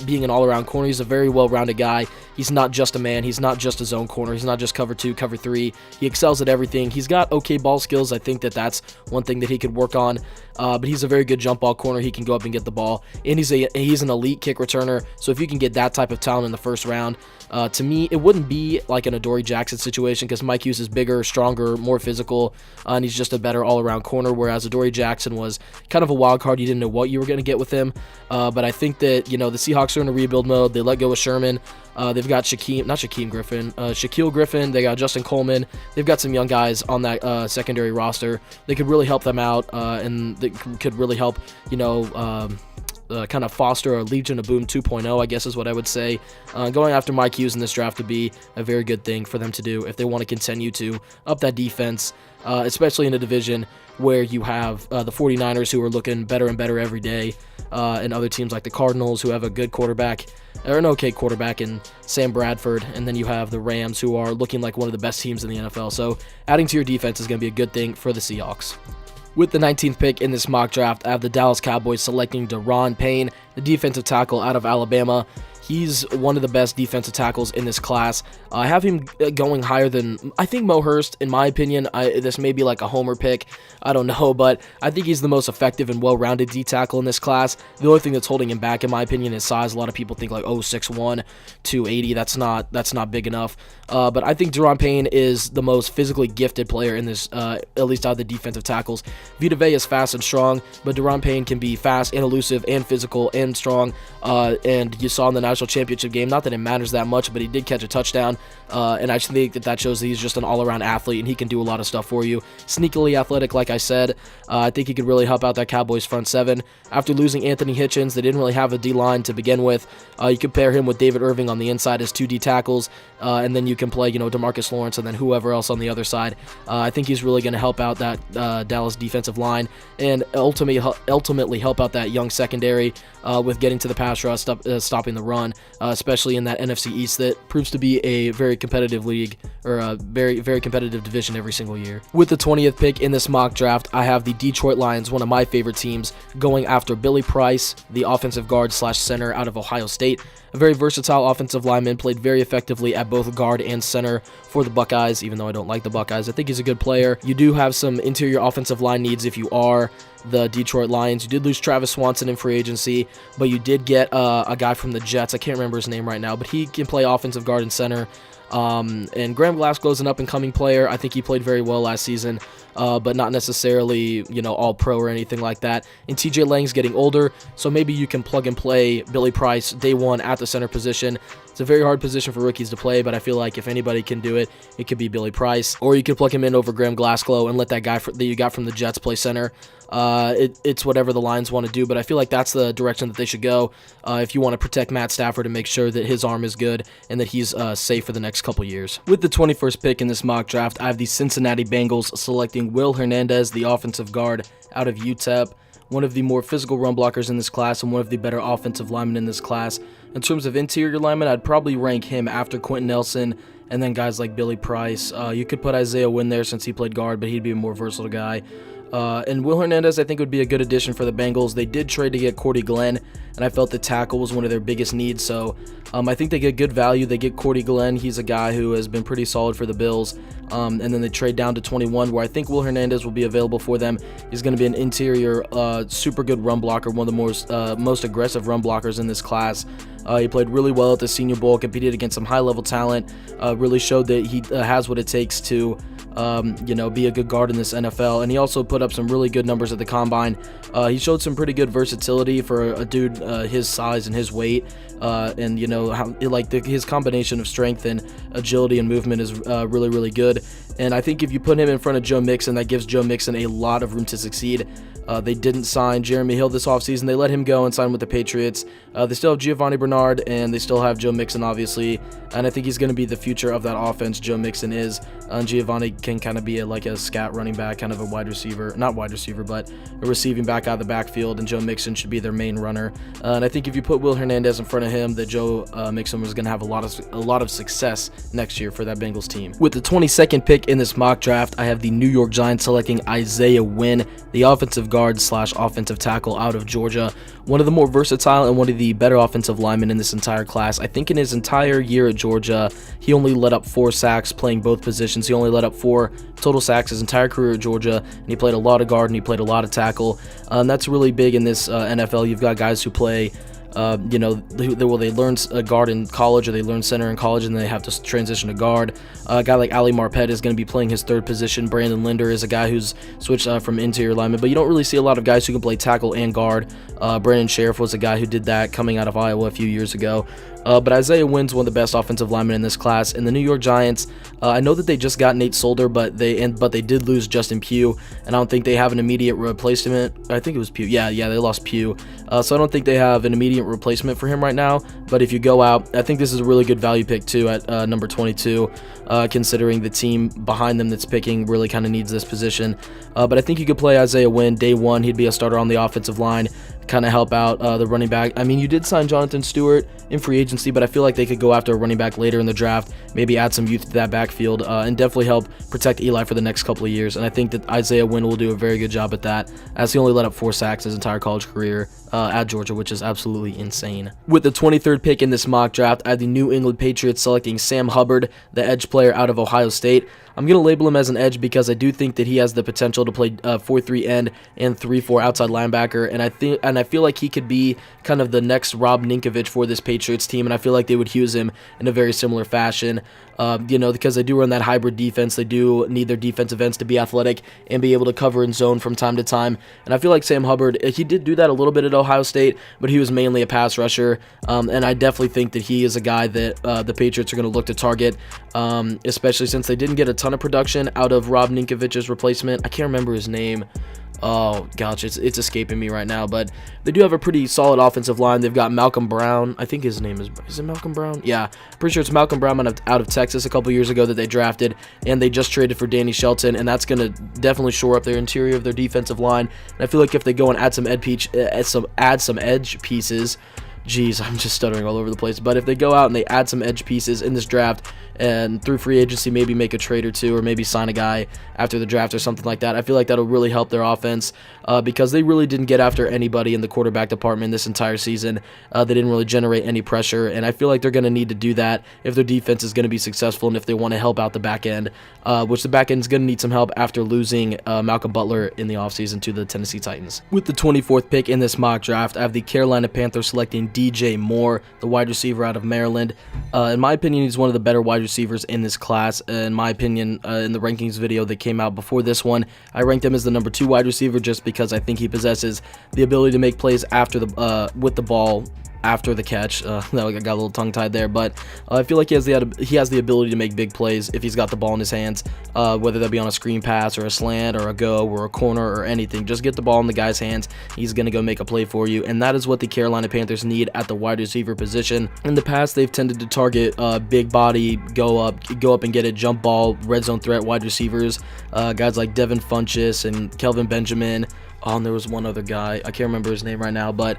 being an all-around corner. He's a very well-rounded guy. He's not just a man. He's not just a zone corner. He's not just cover 2, cover 3. He excels at everything. He's got okay ball skills. I think that's one thing that he could work on. But he's a very good jump ball corner. He can go up and get the ball, and he's an elite kick returner. So if you can get that type of talent in the first round, to me, it wouldn't be like an Adoree Jackson situation, because Mike Hughes is bigger, stronger, more physical, and he's just a better all-around corner, whereas Adoree Jackson was kind of a wild card. You didn't know what you were going to get with him. But I think that, the Seahawks are in a rebuild mode. They let go of Sherman. They've got Shaquille Griffin. They got Justin Coleman. They've got some young guys on that secondary roster. They could really help them out, and they could really help, kind of foster a Legion of Boom 2.0, I guess is what I would say. Going after Mike Hughes in this draft would be a very good thing for them to do if they want to continue to up that defense, especially in a division where you have the 49ers, who are looking better and better every day, and other teams like the Cardinals, who have a good quarterback, or an okay quarterback in Sam Bradford, and then you have the Rams, who are looking like one of the best teams in the NFL. So adding to your defense is going to be a good thing for the Seahawks. With the 19th pick in this mock draft, I have the Dallas Cowboys selecting Daron Payne, the defensive tackle out of Alabama. He's one of the best defensive tackles in this class. I have him going higher than, I think, Mo Hurst, in my opinion. This may be like a homer pick, I don't know, but I think he's the most effective and well-rounded D tackle in this class. The only thing that's holding him back, in my opinion, is size. A lot of people think like, oh, 6'1", 280. That's not big enough. But I think Daron Payne is the most physically gifted player in this, at least out of the defensive tackles. Vita Vea is fast and strong, but Daron Payne can be fast and elusive and physical and strong. And you saw in the national championship game, not that it matters that much, but he did catch a touchdown. And I think that shows that he's just an all-around athlete, and he can do a lot of stuff for you. Sneakily athletic, like I said. I think he could really help out that Cowboys front seven. After losing Anthony Hitchens, they didn't really have a D-line to begin with. You could pair him with David Irving on the inside as 2 D tackles, and then you can play, DeMarcus Lawrence and then whoever else on the other side. I think he's really going to help out that Dallas defensive line and ultimately help out that young secondary with getting to the pass rush, stopping the run, especially in that NFC East that proves to be a very competitive league, or a very, very competitive division every single year. With the 20th pick in this mock draft, I have the Detroit Lions, one of my favorite teams, going after Billy Price, the offensive guard / center out of Ohio State. A very versatile offensive lineman, played very effectively at both guard and center for the Buckeyes, even though I don't like the Buckeyes. I think he's a good player. You do have some interior offensive line needs if you are the Detroit Lions. You did lose Travis Swanson in free agency, but you did get a guy from the Jets. I can't remember his name right now, but he can play offensive guard and center. And Graham Glasgow's an up-and-coming player. I think he played very well last season, but not necessarily, all pro or anything like that. And TJ Lang's getting older, so maybe you can plug and play Billy Price day one at the center position. It's a very hard position for rookies to play, but I feel like if anybody can do it, it could be Billy Price. Or you could plug him in over Graham Glasgow and let that guy that you got from the Jets play center. It's whatever the Lions want to do, but I feel like that's the direction that they should go if you want to protect Matt Stafford and make sure that his arm is good and that he's safe for the next couple years. With the 21st pick in this mock draft, I have the Cincinnati Bengals selecting Will Hernandez, the offensive guard out of UTEP. One of the more physical run blockers in this class and one of the better offensive linemen in this class. In terms of interior linemen, I'd probably rank him after Quentin Nelson and then guys like Billy Price. You could put Isaiah Wynn there since he played guard, but he'd be a more versatile guy. And Will Hernandez, I think, would be a good addition for the Bengals. They did trade to get Cordy Glenn, and I felt the tackle was one of their biggest needs, so I think they get good value. They get Cordy Glenn. He's a guy who has been pretty solid for the Bills, and then they trade down to 21, where I think Will Hernandez will be available for them. He's going to be an interior, super good run blocker, one of the most aggressive run blockers in this class. He played really well at the Senior Bowl, competed against some high-level talent, really showed that he has what it takes to be a good guard in this NFL, and he also put up some really good numbers at the Combine. He showed some pretty good versatility for a dude his size and his weight, and his combination of strength and agility and movement is really, really good. And I think if you put him in front of Joe Mixon, that gives Joe Mixon a lot of room to succeed. They didn't sign Jeremy Hill this offseason. They let him go and sign with the Patriots. They still have Giovanni Bernard, and they still have Joe Mixon, obviously. And I think he's going to be the future of that offense. Joe Mixon is. Giovanni can kind of be like a scat running back, kind of a wide receiver. Not wide receiver, but a receiving back out of the backfield, and Joe Mixon should be their main runner. And I think if you put Will Hernandez in front of him, that Joe Mixon was going to have a lot of success next year for that Bengals team. With the 22nd pick in this mock draft, I have the New York Giants selecting Isaiah Wynn, the offensive guard / offensive tackle out of Georgia. One of the more versatile and one of the better offensive linemen in this entire class. I think in his entire year at Georgia, he only let up 4 sacks playing both positions. He only let up 4 total sacks his entire career at Georgia, and he played a lot of guard and he played a lot of tackle. And that's really big in this NFL. You've got guys who play they learn guard in college, or they learn center in college, and they have to transition to guard. A guy like Ali Marpet is going to be playing his third position. Brandon Linder is a guy who's switched from interior lineman, but you don't really see a lot of guys who can play tackle and guard. Brandon Sheriff was a guy who did that coming out of Iowa a few years ago. But Isaiah Wynn's one of the best offensive linemen in this class. And the New York Giants, I know that they just got Nate Solder, but they did lose Justin Pugh, and I don't think they have an immediate replacement. I think it was Pugh. Yeah, they lost Pugh. So I don't think they have an immediate replacement for him right now. But if you go out, I think this is a really good value pick too at number 22, considering the team behind them that's picking really kind of needs this position. But I think you could play Isaiah Wynn day one. He'd be a starter on the offensive line. kind of help out the running back. I mean, you did sign Jonathan Stewart in free agency, but I feel like they could go after a running back later in the draft, maybe add some youth to that backfield, and definitely help protect Eli for the next couple of years. And I think that Isaiah Wynn will do a very good job at that, as he only let up 4 sacks his entire college career at Georgia, which is absolutely insane. With the 23rd pick in this mock draft, I have the New England Patriots selecting Sam Hubbard, the edge player out of Ohio State. I'm going to label him as an edge because I do think that he has the potential to play 4-3 end and 3-4 outside linebacker, and I feel like he could be kind of the next Rob Ninkovich for this Patriots team, and I feel like they would use him in a very similar fashion. Because they do run that hybrid defense. They do need their defensive ends to be athletic and be able to cover in zone from time to time. And I feel like Sam Hubbard, he did do that a little bit at Ohio State, but he was mainly a pass rusher. And I definitely think that he is a guy that the Patriots are going to look to target, especially since they didn't get a ton of production out of Rob Ninkovich's replacement. I can't remember his name. Oh, gosh, it's escaping me right now, but they do have a pretty solid offensive line. They've got Malcolm Brown. I think his name is it Malcolm Brown? Yeah, pretty sure it's Malcolm Brown out of Texas a couple years ago that they drafted, and they just traded for Danny Shelton, and that's going to definitely shore up their interior of their defensive line. And I feel like if they go and add some edge pieces, Jeez, I'm just stuttering all over the place. But if they go out and they add some edge pieces in this draft and through free agency maybe make a trade or two or maybe sign a guy after the draft or something like that, I feel like that'll really help their offense because they really didn't get after anybody in the quarterback department this entire season. They didn't really generate any pressure, and I feel like they're going to need to do that if their defense is going to be successful and if they want to help out the back end, which the back end is going to need some help after losing Malcolm Butler in the offseason to the Tennessee Titans. With the 24th pick in this mock draft, I have the Carolina Panthers selecting DJ Moore, the wide receiver out of Maryland. In my opinion, he's one of the better wide receivers in this class. In my opinion, in the rankings video that came out before this one, I ranked him as the number 2 wide receiver just because I think he possesses the ability to make plays after the with the ball after the catch. I got a little tongue-tied there, but I feel like he has the ability to make big plays if he's got the ball in his hands, whether that be on a screen pass or a slant or a go or a corner or anything. Just get the ball in the guy's hands, he's going to go make a play for you, and that is what the Carolina Panthers need at the wide receiver position. In the past, they've tended to target big body, go up and get it, jump ball, red zone threat wide receivers, guys like Devin Funchess and Kelvin Benjamin. And there was one other guy, I can't remember his name right now, but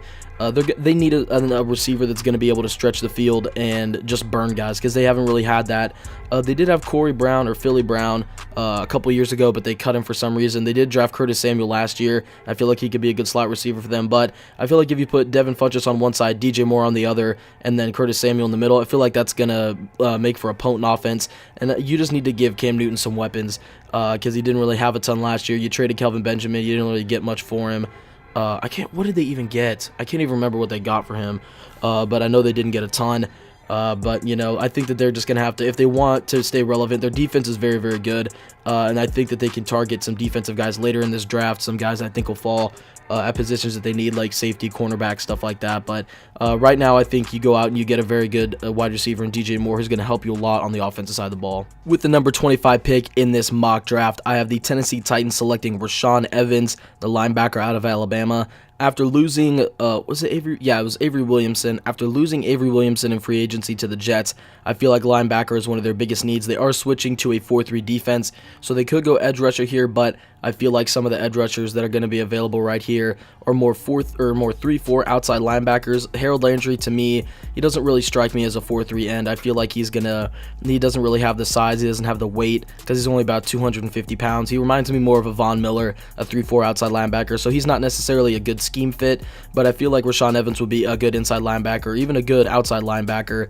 they need a receiver that's going to be able to stretch the field and just burn guys because they haven't really had that. They did have Corey Brown or Philly Brown a couple years ago, but they cut him for some reason. They did draft Curtis Samuel last year. I feel like he could be a good slot receiver for them, but I feel like if you put Devin Funchess on one side, DJ Moore on the other, and then Curtis Samuel in the middle, I feel like that's going to make for a potent offense, and you just need to give Cam Newton some weapons because he didn't really have a ton last year. You traded Kelvin Benjamin. You didn't really get much for him. What did they even get? I can't even remember what they got for him, but I know they didn't get a ton. But, I think that they're just going to have to, if they want to stay relevant, their defense is very, very good, and I think that they can target some defensive guys later in this draft, some guys I think will fall at positions that they need, like safety, cornerback, stuff like that. But right now, I think you go out and you get a very good wide receiver in DJ Moore, who's going to help you a lot on the offensive side of the ball. With the number 25 pick in this mock draft, I have the Tennessee Titans selecting Rashaan Evans, the linebacker out of Alabama. After losing, was it Avery? Yeah, it was Avery Williamson. After losing Avery Williamson in free agency to the Jets, I feel like linebacker is one of their biggest needs. They are switching to a 4-3 defense, so they could go edge rusher here, but I feel like some of the edge rushers that are going to be available right here are more 3-4 outside linebackers. Harold Landry, to me, he doesn't really strike me as a 4-3 end. I feel like he doesn't really have the size, he doesn't have the weight, because he's only about 250 pounds. He reminds me more of a Von Miller, a 3-4 outside linebacker, so he's not necessarily a good scheme fit, but I feel like Rashaan Evans would be a good inside linebacker, even a good outside linebacker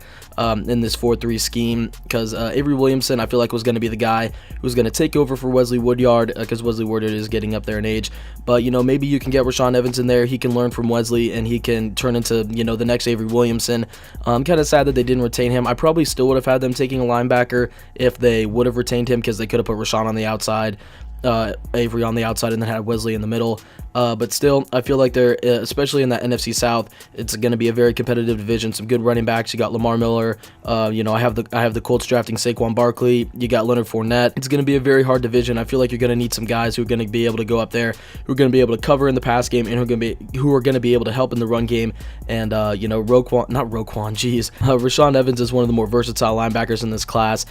in this 4-3 scheme, because Avery Williamson, I feel like, was going to be the guy who's going to take over for Wesley Woodyard, because Wesley Woodyard is getting up there in age. But maybe you can get Rashaan Evans in there, he can learn from Wesley, and he can turn into the next Avery Williamson. I'm kind of sad that they didn't retain him. I probably still would have had them taking a linebacker if they would have retained him, because they could have put Rashaan on the outside, Avery on the outside, and then had Wesley in the middle. But still, I feel like they're, especially in that NFC South, it's going to be a very competitive division. Some good running backs. You got Lamar Miller. I have the Colts drafting Saquon Barkley. You got Leonard Fournette. It's going to be a very hard division. I feel like you're going to need some guys who are going to be able to go up there, who are going to be able to cover in the pass game, and who are going to be able to help in the run game. And Rashaan Evans is one of the more versatile linebackers in this class.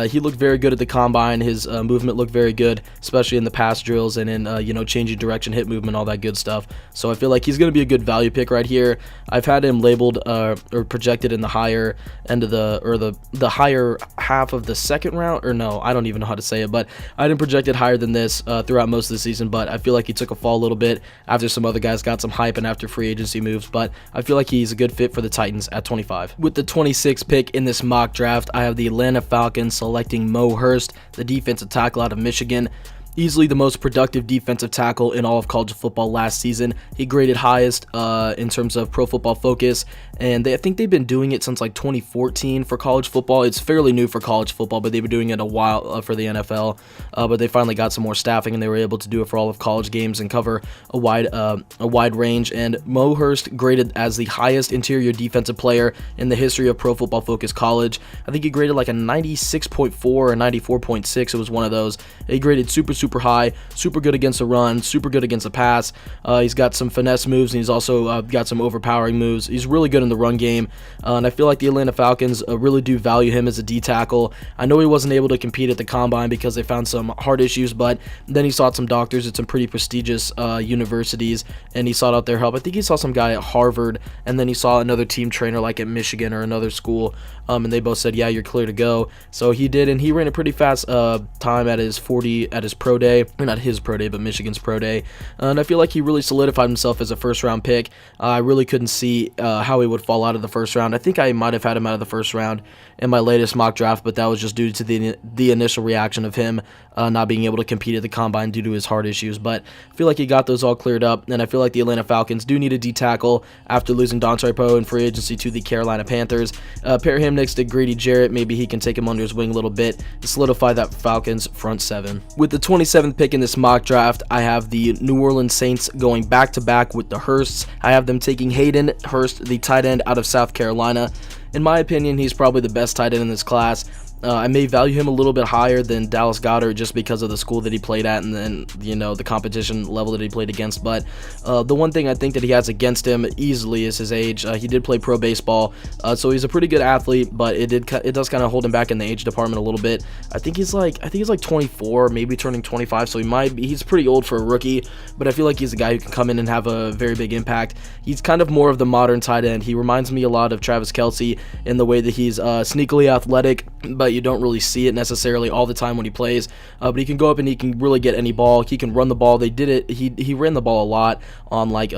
He looked very good at the combine. His movement looked very good, especially in the pass drills and in changing direction, hit movement, and all that good stuff. So I feel like he's going to be a good value pick right here. I've had him labeled or projected in the higher end of the higher half of the second round, or no, I don't even know how to say it, but I didn't project it higher than this throughout most of the season. But I feel like he took a fall a little bit after some other guys got some hype and after free agency moves. But I feel like he's a good fit for the Titans at 25. With the 26th pick in this mock draft, I have the Atlanta Falcons selecting Mo Hurst, the defensive tackle out of Michigan. Easily the most productive defensive tackle in all of college football last season. He graded highest in terms of Pro Football Focus, and I think they've been doing it since like 2014 for college football. It's fairly new for college football, but they've been doing it a while for the NFL. But they finally got some more staffing, and they were able to do it for all of college games and cover a wide range. And Mo Hurst graded as the highest interior defensive player in the history of Pro Football Focus college. I think he graded like a 96.4 or 94.6. It was one of those. He graded super high, super good against the run, super good against the pass. He's got some finesse moves, and he's also got some overpowering moves. He's really good in the run game, and I feel like the Atlanta Falcons really do value him as a D tackle. I know he wasn't able to compete at the combine because they found some heart issues, but then he sought some doctors at some pretty prestigious universities, and he sought out their help. I think he saw some guy at Harvard, and then he saw another team trainer like at Michigan or another school, and they both said, yeah, you're clear to go. So he did, and he ran a pretty fast time at his pro day, or not his pro day, but Michigan's pro day, and I feel like he really solidified himself as a first round pick. I really couldn't see how he would fall out of the first round. I think I might have had him out of the first round in my latest mock draft, but that was just due to the initial reaction of him not being able to compete at the combine due to his heart issues. But I feel like he got those all cleared up, and I feel like the Atlanta Falcons do need a D tackle after losing Dontre Poe in free agency to the Carolina Panthers. Pair him next to Grady Jarrett. Maybe he can take him under his wing a little bit to solidify that Falcons front seven. With the 27th pick in this mock draft, I have the New Orleans Saints going back-to-back with the Hursts. I have them taking Hayden Hurst, the tight end out of South Carolina. In my opinion, he's probably the best tight end in this class. I may value him a little bit higher than Dallas Goedert just because of the school that he played at and then, the competition level that he played against. But the one thing I think that he has against him easily is his age. He did play pro baseball, so he's a pretty good athlete, but it does kind of hold him back in the age department a little bit. I think he's like 24, maybe turning 25, so he's pretty old for a rookie, but I feel like he's a guy who can come in and have a very big impact. He's kind of more of the modern tight end. He reminds me a lot of Travis Kelce in the way that he's sneakily athletic, but you don't really see it necessarily all the time when he plays. But he can go up and he can really get any ball. He can run the ball. They did it. He ran the ball a lot on like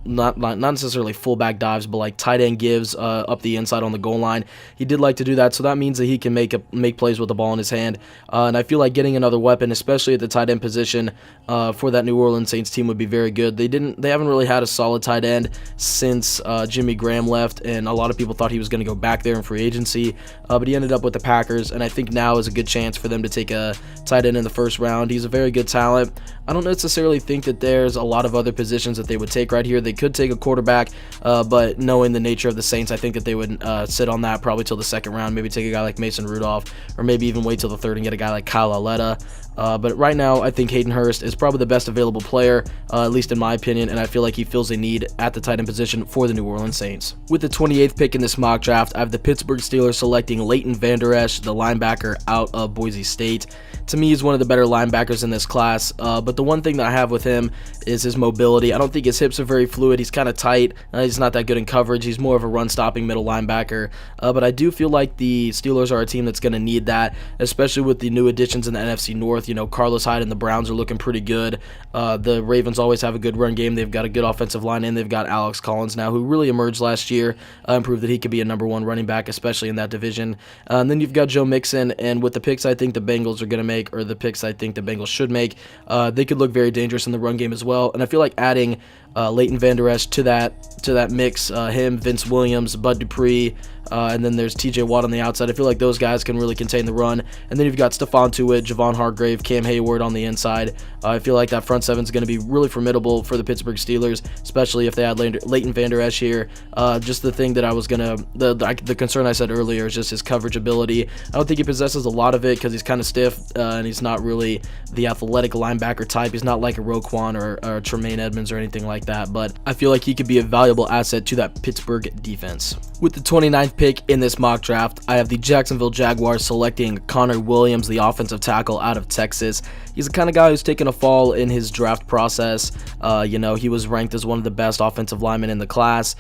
not necessarily fullback dives, but like tight end gives up the inside on the goal line. He did like to do that, so that means that he can make plays with the ball in his hand. And I feel like getting another weapon, especially at the tight end position, for that New Orleans Saints team would be very good. They haven't really had a solid tight end since Jimmy Graham left, and a lot of people thought he was going to go back there in free agency, but he ended up with the Packers, and I think now is a good chance for them to take a tight end in the first round. He's a very good talent. I don't necessarily think that there's a lot of other positions that they would take right here. They could take a quarterback, but knowing the nature of the Saints, I think that they would sit on that probably till the second round, maybe take a guy like Mason Rudolph, or maybe even wait till the third and get a guy like Kyle Aletta. But right now, I think Hayden Hurst is probably the best available player, at least in my opinion, and I feel like he fills a need at the tight end position for the New Orleans Saints. With the 28th pick in this mock draft, I have the Pittsburgh Steelers selecting Leighton Vander Esch, the linebacker out of Boise State. To me, he's one of the better linebackers in this class, but the one thing that I have with him is his mobility. I don't think his hips are very fluid. He's kind of tight. He's not that good in coverage. He's more of a run-stopping middle linebacker, but I do feel like the Steelers are a team that's going to need that, especially with the new additions in the NFC North. Carlos Hyde and the Browns are looking pretty good. The Ravens always have a good run game. They've got a good offensive line, and they've got Alex Collins now, who really emerged last year and proved that he could be a number one running back, especially in that division. And then you've got Joe Mixon, and with the picks I think the Bengals are going to make, or the picks I think the Bengals should make, they could look very dangerous in the run game as well. And I feel like adding Leighton Vander Esch to that mix, him, Vince Williams, Bud Dupree, and then there's TJ Watt on the outside. I feel like those guys can really contain the run. And then you've got Stephon Tuitt, Javon Hargrave, Cam Hayward on the inside. I feel like that front seven is going to be really formidable for the Pittsburgh Steelers, especially if they add Leighton Vander Esch here. Just the thing that I was the concern I said earlier is just his coverage ability. I don't think he possesses a lot of it because he's kind of stiff, and he's not really the athletic linebacker type. He's not like a Roquan or Tremaine Edmonds or anything like that, but I feel like he could be a valuable asset to that Pittsburgh defense. With the 29th 30th pick in this mock draft, I have the Jacksonville Jaguars selecting Connor Williams, the offensive tackle out of Texas. He's the kind of guy who's taken a fall in his draft process. He was ranked as one of the best offensive linemen in the class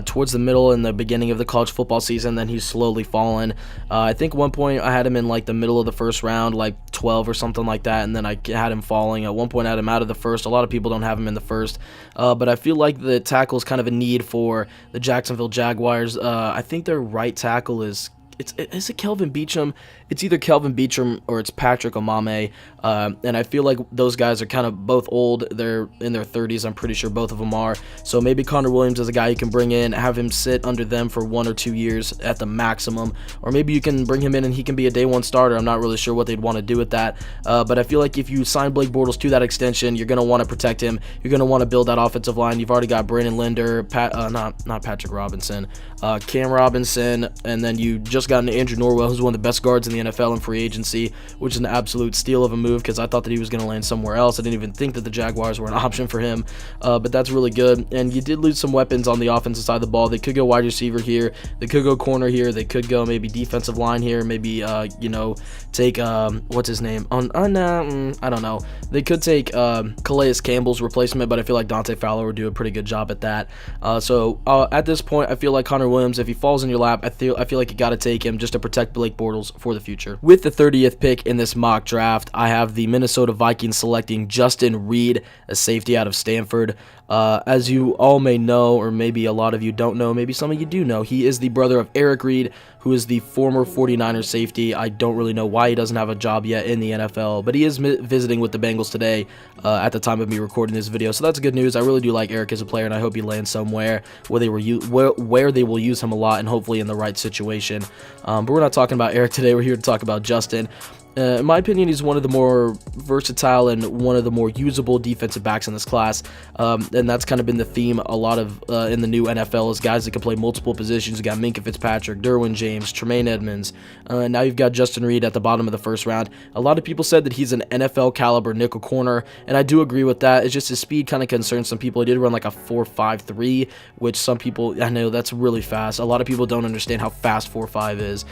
towards the middle and the beginning of the college football season. Then he's slowly fallen. I think one point I had him in like the middle of the first round, like 12 or something like that, and then I had him falling. At one point I had him out of the first. A lot of people don't have him in the first, but I feel like the tackle is kind of a need for the Jacksonville Jaguars. I think their right tackle is it Kelvin Beachum? It's either Kelvin Beachum or it's Patrick Omameh, and I feel like those guys are kind of both old. They're in their 30s, I'm pretty sure both of them are. So maybe Connor Williams is a guy you can bring in, have him sit under them for 1 or 2 years at the maximum, or maybe you can bring him in and he can be a day one starter. I'm not really sure what they'd want to do with that, but I feel like if you sign Blake Bortles to that extension, you're going to want to protect him. You're going to want to build that offensive line. You've already got Brandon Linder, not Patrick Robinson, Cam Robinson, and then you just got Andrew Norwell, who's one of the best guards in the NFL in free agency, which is an absolute steal of a move because I thought that he was going to land somewhere else. I didn't even think that the Jaguars were an option for him, but that's really good. And you did lose some weapons on the offensive side of the ball. They could go wide receiver here. They could go corner here. They could go maybe defensive line here. Maybe, take, what's his name? I don't know. They could take Calais Campbell's replacement, but I feel like Dante Fowler would do a pretty good job at that. So at this point, I feel like Connor Williams, if he falls in your lap, I feel like you got to take him just to protect Blake Bortles for the future. With the 30th pick in this mock draft, I have the Minnesota Vikings selecting Justin Reid, a safety out of Stanford. As you all may know, or maybe a lot of you don't know, maybe some of you do know, he is the brother of Eric Reid, who is the former 49ers safety. I don't really know why he doesn't have a job yet in the NFL, but he is visiting with the Bengals today at the time of me recording this video, so that's good news. I really do like Eric as a player, and I hope he lands somewhere where they will use him a lot and hopefully in the right situation. But we're not talking about Eric today. We're here to talk about Justin. In my opinion, he's one of the more versatile and one of the more usable defensive backs in this class, and that's kind of been the theme a lot of in the new NFL is guys that can play multiple positions. You got Minkah Fitzpatrick, Derwin James, Tremaine Edmonds. Now you've got Justin Reid at the bottom of the first round. A lot of people said that he's an NFL caliber nickel corner, and I do agree with that. It's just his speed kind of concerns some people. He did run like a 4.53, which some people, I know that's really fast. A lot of people don't understand how fast 4.5 is,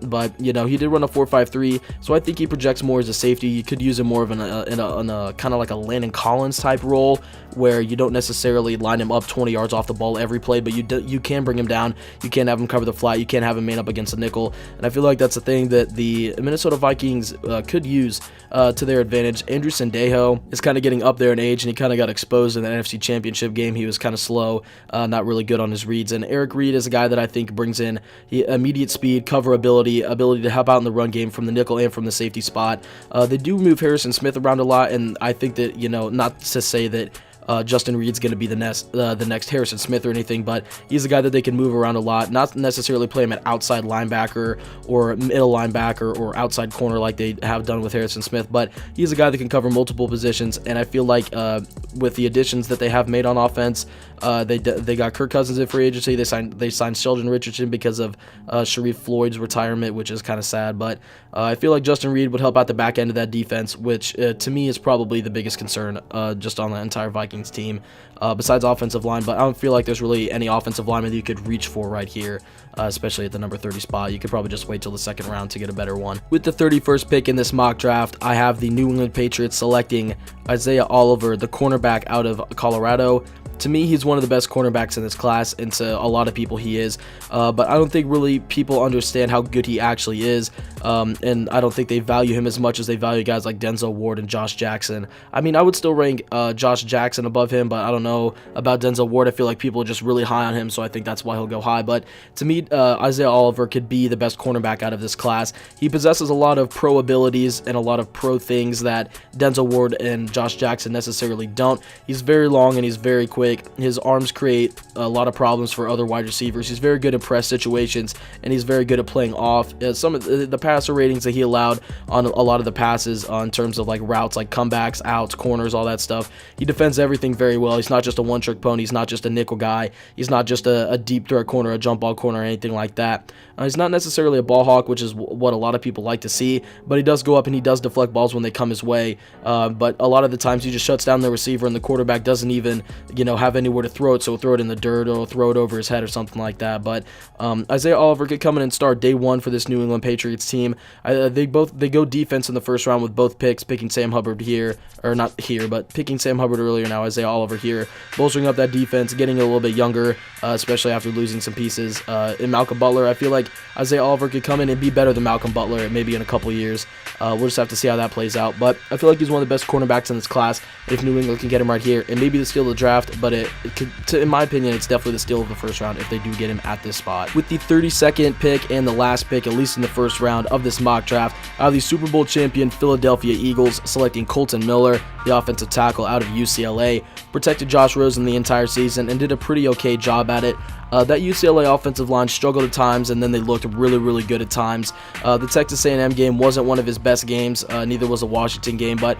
but he did run a 4.53. So I think he projects more as a safety. You could use him more of in a kind of like a Landon Collins type role, where you don't necessarily line him up 20 yards off the ball every play, but you can bring him down. You can't have him cover the flat. You can't have him man up against a nickel. And I feel like that's the thing that the Minnesota Vikings could use to their advantage. Andrew Sendejo is kind of getting up there in age, and he kind of got exposed in the NFC Championship game. He was kind of slow, not really good on his reads. And Eric Reid is a guy that I think brings in immediate speed, coverability, ability to help out in the run game from the nickel and from the safety spot. They do move Harrison Smith around a lot, and I think that, not to say that Justin Reid's going to be the next Harrison Smith or anything, but he's a guy that they can move around a lot, not necessarily play him at outside linebacker or middle linebacker or outside corner like they have done with Harrison Smith, but he's a guy that can cover multiple positions, and I feel like with the additions that they have made on offense, they got Kirk Cousins in free agency. They signed Sheldon Richardson because of Sharif Floyd's retirement, which is kind of sad, but I feel like Justin Reid would help out the back end of that defense, which to me is probably the biggest concern just on the entire Vikings team, besides offensive line. But I don't feel like there's really any offensive lineman that you could reach for right here, especially at the number 30 spot. You could probably just wait till the second round to get a better one. With the 31st pick in this mock draft, I have the New England Patriots selecting Isaiah Oliver, the cornerback out of Colorado. To me, he's one of the best cornerbacks in this class, and to a lot of people he is, but I don't think really people understand how good he actually is, and I don't think they value him as much as they value guys like Denzel Ward and Josh Jackson. I mean, I would still rank Josh Jackson above him, but I don't know about Denzel Ward. I feel like people are just really high on him, so I think that's why he'll go high. But to me, Isaiah Oliver could be the best cornerback out of this class. He possesses a lot of pro abilities and a lot of pro things that Denzel Ward and Josh Jackson necessarily don't. He's very long and he's very quick. His arms create a lot of problems for other wide receivers. He's very good in press situations, and he's very good at playing off. Some of the passer ratings that he allowed on a lot of the passes in terms of like routes, like comebacks, outs, corners, all that stuff. He defends everything very well. He's not just a one-trick pony. He's not just a nickel guy. He's not just a deep threat corner, a jump ball corner, or anything like that. He's not necessarily a ball hawk, which is what a lot of people like to see, but he does go up and he does deflect balls when they come his way. But a lot of the times he just shuts down the receiver, and the quarterback doesn't even, have anywhere to throw it, so throw it in the dirt or throw it over his head or something like that. But Isaiah Oliver could come in and start day one for this New England Patriots team. They go defense in the first round with both picks, picking Sam Hubbard here, or not here, but picking Sam Hubbard earlier, now Isaiah Oliver here, bolstering up that defense, getting a little bit younger, especially after losing some pieces. In Malcolm Butler, I feel like Isaiah Oliver could come in and be better than Malcolm Butler maybe in a couple years. We'll just have to see how that plays out. But I feel like he's one of the best cornerbacks in this class if New England can get him right here. And maybe the steal of the draft, but in my opinion, it's definitely the steal of the first round if they do get him at this spot. With the 32nd pick and the last pick, at least in the first round of this mock draft, I have the Super Bowl champion Philadelphia Eagles selecting Kolton Miller, the offensive tackle out of UCLA. Protected Josh Rosen the entire season and did a pretty okay job at it. That UCLA offensive line struggled at times, and then they looked really, really good at times. The Texas A&M game wasn't one of his best games, neither was the Washington game, but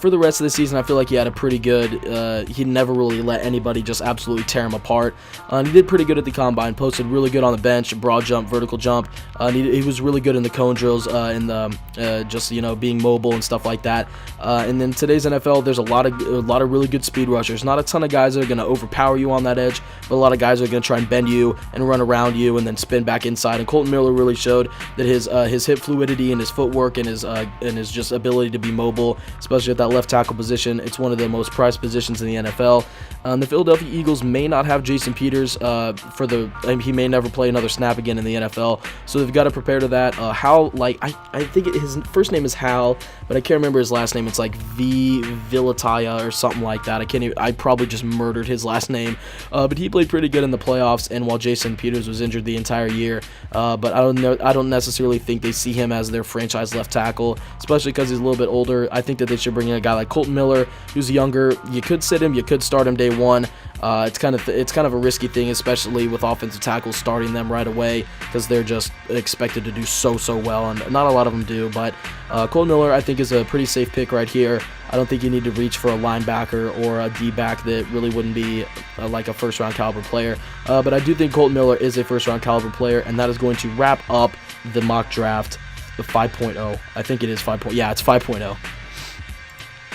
for the rest of the season, I feel like he had a pretty good, he never really let anybody just absolutely tear him apart. And he did pretty good at the combine, posted really good on the bench, broad jump, vertical jump. He was really good in the cone drills, in the just, you know, being mobile and stuff like that. And then today's NFL, there's a lot of really good speed rushers. Not a ton of guys that are going to overpower you on that edge, but a lot of guys are going to try and bend you and run around you and then spin back inside. And Kolton Miller really showed that his hip fluidity and his footwork and his just ability to be mobile, especially at that left tackle position. It's one of the most prized positions in the NFL. The Philadelphia Eagles may not have Jason Peters he may never play another snap again in the NFL, so they've got to prepare to that. I think his first name is Hal, but I can't remember his last name. It's like V Villataya or something like that. I probably just murdered his last name, but he played pretty good in the playoffs, and while Jason Peters was injured the entire year, but I don't necessarily think they see him as their franchise left tackle, especially because he's a little bit older. I think that they should bring in a guy like Kolton Miller, who's younger. You could sit him, you could start him day one. It's kind of a risky thing, especially with offensive tackles starting them right away, because they're just expected to do so well, and not a lot of them do. But Kolton Miller, I think, is a pretty safe pick right here. I don't think you need to reach for a linebacker or a D-back that really wouldn't be like a first-round caliber player. But I do think Kolton Miller is a first-round caliber player, and that is going to wrap up the mock draft 5.0. I think it is 5.0. Yeah, it's 5.0.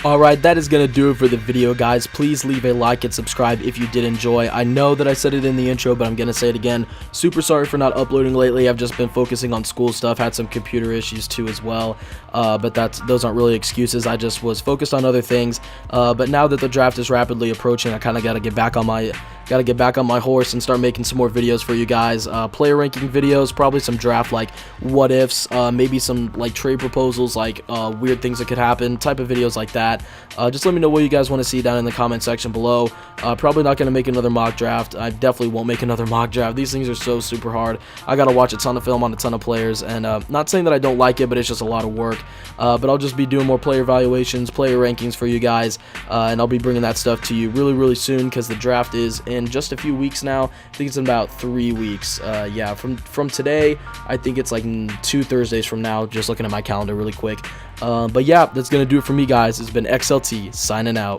Alright, that is going to do it for the video, guys. Please leave a like and subscribe if you did enjoy. I know that I said it in the intro, but I'm going to say it again. Super sorry for not uploading lately. I've just been focusing on school stuff, had some computer issues too as well, but those aren't really excuses. I just was focused on other things, but now that the draft is rapidly approaching, I kind of got to get back on my horse and start making some more videos for you guys. Player ranking videos, probably some draft like what ifs, maybe some like trade proposals, like weird things that could happen, type of videos like that. Just let me know what you guys want to see down in the comment section below. Probably not going to make another mock draft. I definitely won't make another mock draft. These things are so super hard. I got to watch a ton of film on a ton of players, and not saying that I don't like it, but it's just a lot of work. But I'll just be doing more player evaluations, player rankings for you guys, and I'll be bringing that stuff to you really soon, because the draft is in just a few weeks now. I think it's in about 3 weeks. Yeah, from today, I think it's like 2 Thursdays from now, just looking at my calendar really quick. But yeah, that's going to do it for me, guys. It's been XLT signing out.